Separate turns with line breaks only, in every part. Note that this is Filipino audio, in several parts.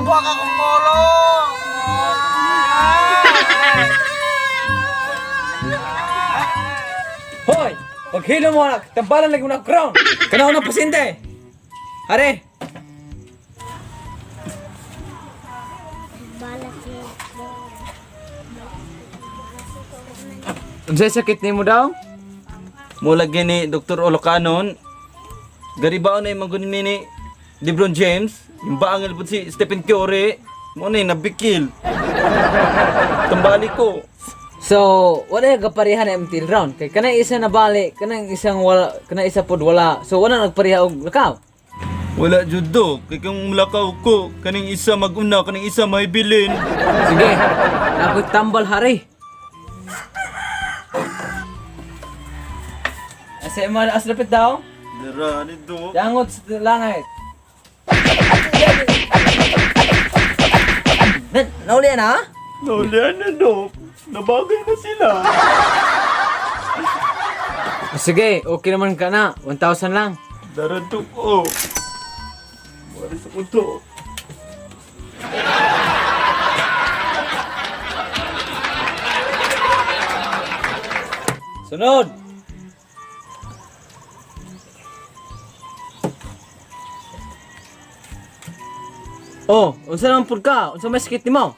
Buwak akong ulo!
Hoy! Paghilo mo anak! Tampalan lagi mo na crown! Kanaw na pasyente! Hare! Unsay sakit nimo daw?
Mula gini, Dr. Olocanon. Garibaon na yung mga ni LeBron James. Yung baangil po si Stephen Curry. Muna yung nabikil. Tambali ko.
So, wala yung kaparihan na MTL round. Kay kanang isa nabali, kanang isang wala, kanang isa pod wala. So, wala nagpariha og lakaw.
Wala judo. Kaya kung mulakaw ko, kaning isa maguna, kaning isa may bilin.
Sige, ako'y tambal hari. Asa mo as lapit daw?
Dara, nito.
Yangot sa langit. Nauli na?
Naulian na, Dok. Nabagay na sila.
Sige, okay naman ka na. 1,000 lang.
Dara, Dok. Oh. Maris ako to.
Sunod! Oh, unsa naman pud ka? Unsa may sakit nimo?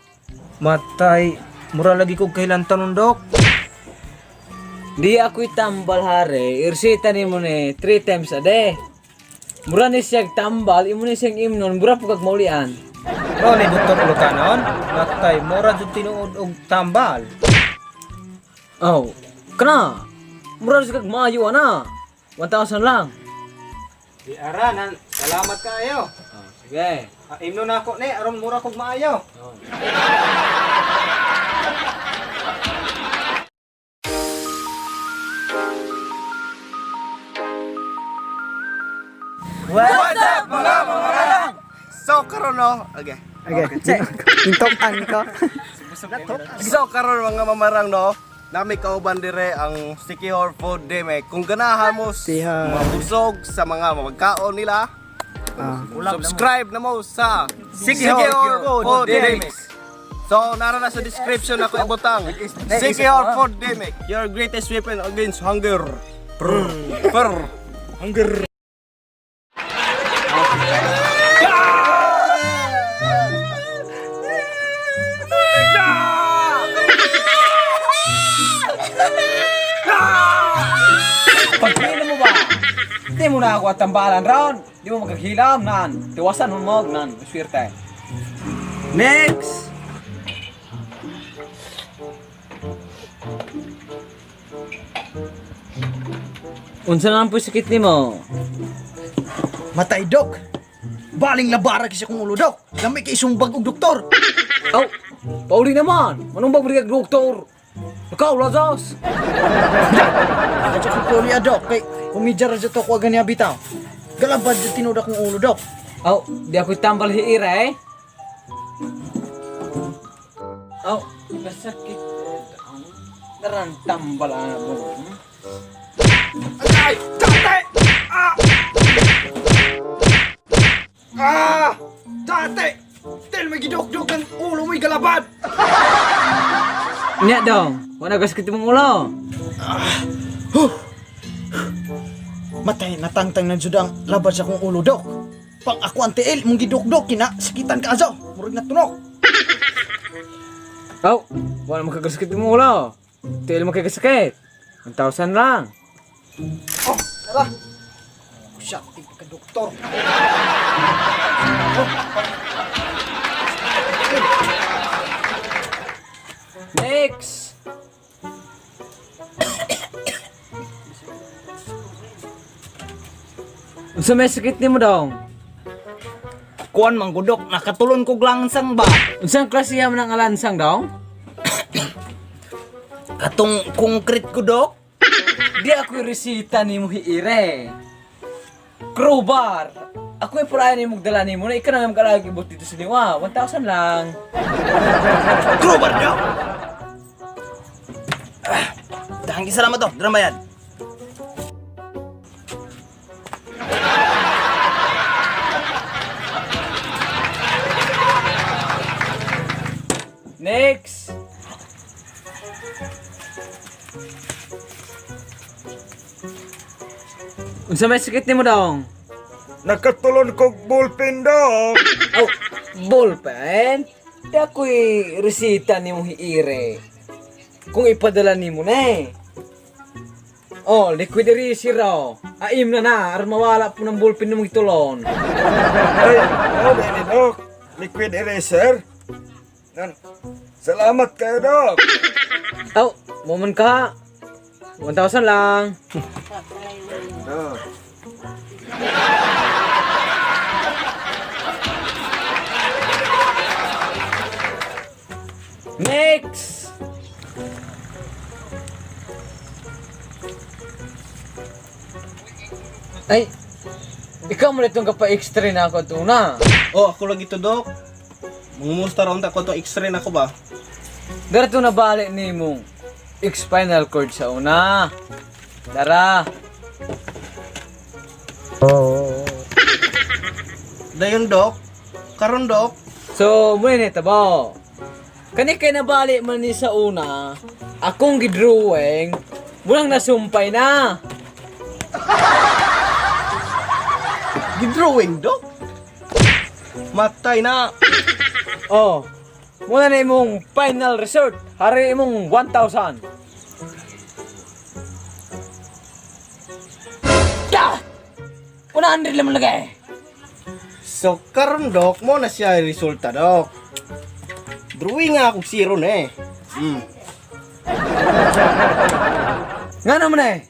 Matay, mura lagi kog kailan tanon, Dok.
Di ako'y tambal hari. Irsita nimo ni 3 times a day. Mura ni siya tambal, imo ni siyang imnon, mura po kag maulian.
No ni Dr. Ulucanon, matay, mura jud tinuod og tambal.
Oh, kana. Mura siya kag maayo ana. 1,000 lang.
Di aranan, salamat kaayo.
Oh, sige.
Imno na ako ni aron mura kog maayo.
What's up, mga mamarang? So, karon no? Okay.
Intokan ko.
So, karon mga mamarang no? Nami kauban dire ang Secure Food Demic. Kung ganahan mo mabusog sa mga magkaon nila, subscribe na mo sa Secure Food Demic. So, nara sa description ako ibutang. Secure Food Demic, your greatest weapon against hunger. Hunger.
Pagkina mo ba? Hindi mo na ako at tambalan round. Di mo magkahilam nan. Tiwasan mo mo nan. Swerte. Next! Unsa naman po sakit nimo?
Matay, Dok. Baling labara kasi kong ulo, Dok. Dami kay isumbag og doktor.
Aw, pauli naman. Manong bagbrigag doktor? Ikaw, Lazos.
Adyo ko po niya, Dok. Kay kumidya ra to ko gani bitaw. Galabad jud tinuod akong ulo, Dok.
Aw, di ako'y tambal hiira eh. Aw, masakit. Darang tambal anak mo.
Ay! Tate! Tate! Tel may gidok-dok ang ulo mo'y galabad!
Nya dong, wala gasakit mong ulo.
Matay natangtang na jud ang labad sa akong ulo, Dok. Pang ako ang tiil mong gidok-dok kina sakitan ka aso. Murag na tunok.
Aw, wala makagasakit mong ulo. Tiil makagasakit. 1,000 lang.
Oh, tara. Siya, ka doktor.
Next! Unsa may sakit nimo dong?
Kuan manggudok, nakatulon kog langsang ba?
Unsang klase man ang alansang dong?
Katong concrete ko, Dok.
Di ako resita nimo hiire. Crowbar. Ako ay purayan nimo dala nimo na ikaw na nga kalagi ibot dito sa liwa. 1,000 lang.
Crowbar, Dok. Dahang salamat, Dok. Drama yan.
Unsa may sakit nimo dong?
Nakatulon kog ballpen dok.
Oh, ballpen? Di ako'y resita ni mong hiire. Kung ipadala ni mo na eh. Oh, liquid erase raw. Aim na, aron mawala po ng ballpen ni mong itulon.
Ay, ano ni dok? Liquid eraser? Salamat kayo dok.
Oh, moment ka. 1,000 lang.
Oh.
Next! Ay, ikaw mo itong kapa-extra na ako ito na.
Oh, ako lagi to, Dok. Mungumusta raw ta ko to X-ray na ko ba?
Darato na balik ni mong spinal cord sa una. Dara.
Dayon, Dok. Karon, Dok.
So, muna nito ba? Kani kay nabalik man ni sa una, akong gidrawing, mulang nasumpay na.
Gidrawing, Dok. Matay na.
Oh, muna na imong final result. Hari imong 1,000. Ya! 100 lang lagay.
So, karon, Dok, mo na siya yung resulta, Dok. Drawing nga akong zero na eh.
Nga naman eh.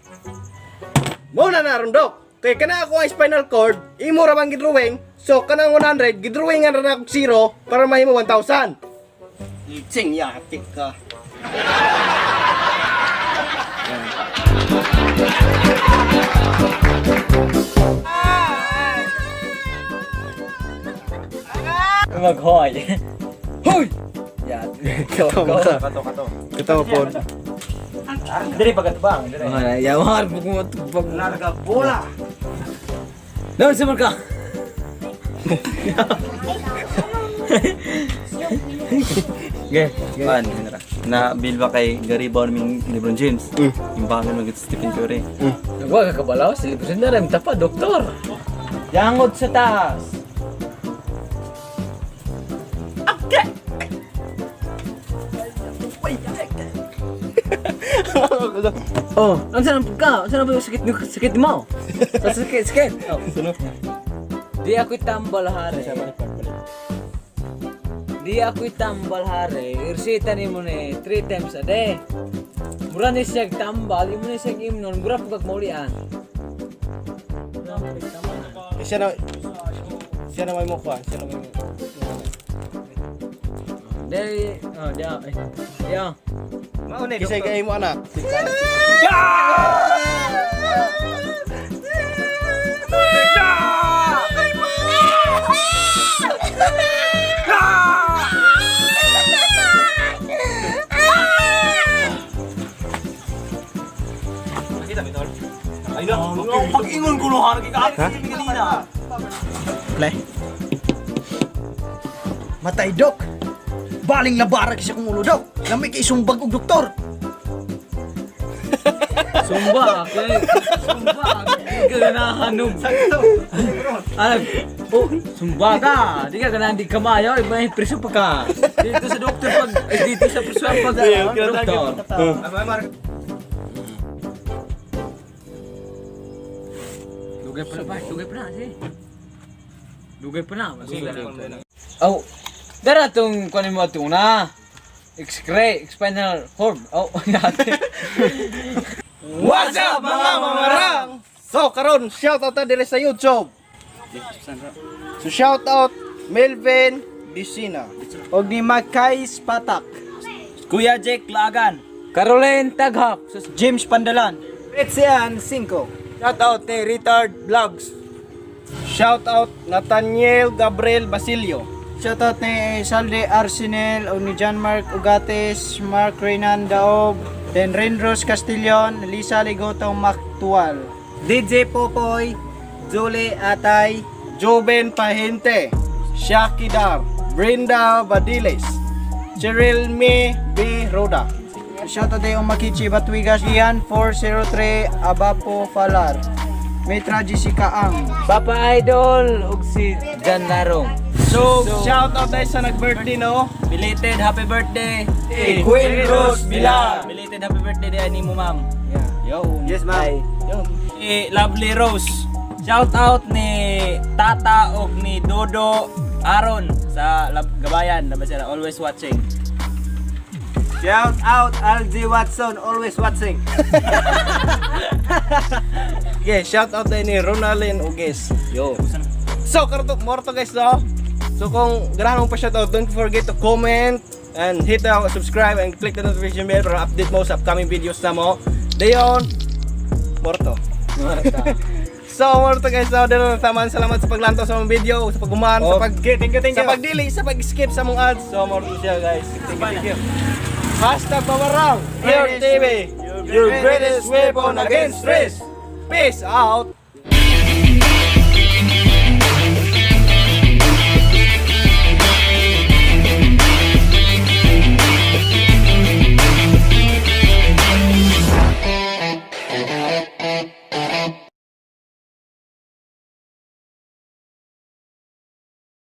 Mo na naron, Dok. Kaya kana ako ang spinal cord, imo ra bang gidrawing, so kanang 100, gidrawing nga na akong zero para mahimo 1,000. Itsing yatik ka.
Mag-hoy. Hoy! Yan. Kato.
Katawa po.
Dili pagatubang. Ya, mahal mo kung matubang.
Larga bola.
Naman sa ka.
Okay. Pan, na bill ba kay Gary Bowman LeBron James? Yung baka mag Stephen Curry.
Nagwa ka kabalaw, silibusin na rin tapa, doktor. Yangod sa taas. Oh, ang saan ka? Ang saan ba yung sakit mo? Sakit. Oh. Di ako'y tambal hari. Di ako'y tambal hari. Irsita ni mo ni 3 times a day. Mura ni siya tambal, imo ni siya imnon, mura po kagmaulian.
Siya na may mukha. Siya na may mukha.
Dari, oh, dia. Ya.
Kisay kayo mo anak.
Pag-ingon ko luha, nagkakasin kanina.
Play. Matay, Dok. Baling labara kasi kong ulo, Dok. Lamay kay sumbag og doktor.
Sumba, ganahanong. Oh, sumba ka. Di ka ganaan di kamayaw, iba yung preso pa ka. Dito sa doktor pag, dito sa preso pag doktor. Dugay pa na ba? Dugay pa na. Oh, dara tong kunin mo ito na. X-ray, spinal cord. Oh, natin.
What's up mga mamarang? So karon shout out na dire sa YouTube. So shout out Melvin Bisina.
Og ni Makais Patak.
Kuya Jake Lagan.
Caroline Taghak.
James Pandalan. Etzian 5. Shout out ni Retard Vlogs.
Shout out Nathaniel Gabriel Basilio.
Shout out ni Salde Arsenal o ni John Mark Ugates, Mark Renan Daob, then Renros Castillon, Lisa Ligotong Maktual, DJ Popoy, Julie Atay,
Joven Pahente, Shaki Dar, Brenda Badiles, Cheryl May B. Roda.
shout out ni Umakichi Batwigas, Ian 403 Abapo Falar, May tragic si Kaang.
Papa Idol ug si Jan Larong.
So, shout out tayo sa nag-birthday, no?
Belated happy birthday.
Queen Rose Bila.
Belated happy birthday din ni mo, ma'am.
Yo.
Yes, ma'am.
Lovely Rose. Shout out ni Tata og ni Dodo Aaron sa Gabayan, na ba sila always watching.
Shout out LG Watson, always watching. Yeah, shout out tayo ni Ronaldin Uges.
Yo.
So, karoto, more to guys, no? So, kung ganahan mo pa shout out, don't forget to comment and hit the subscribe and click the notification bell para update mo sa upcoming videos na mo. Dayon, more to. So, more to guys, no? Dito na taman. Salamat sa paglantaw sa mga video, sa paggumaan, sa sa pagdili, sa pag-skip sa mga ads. So, more to siya guys. Thank you. Hashtag Mamarang, Here TV, your greatest weapon against stress. Peace out!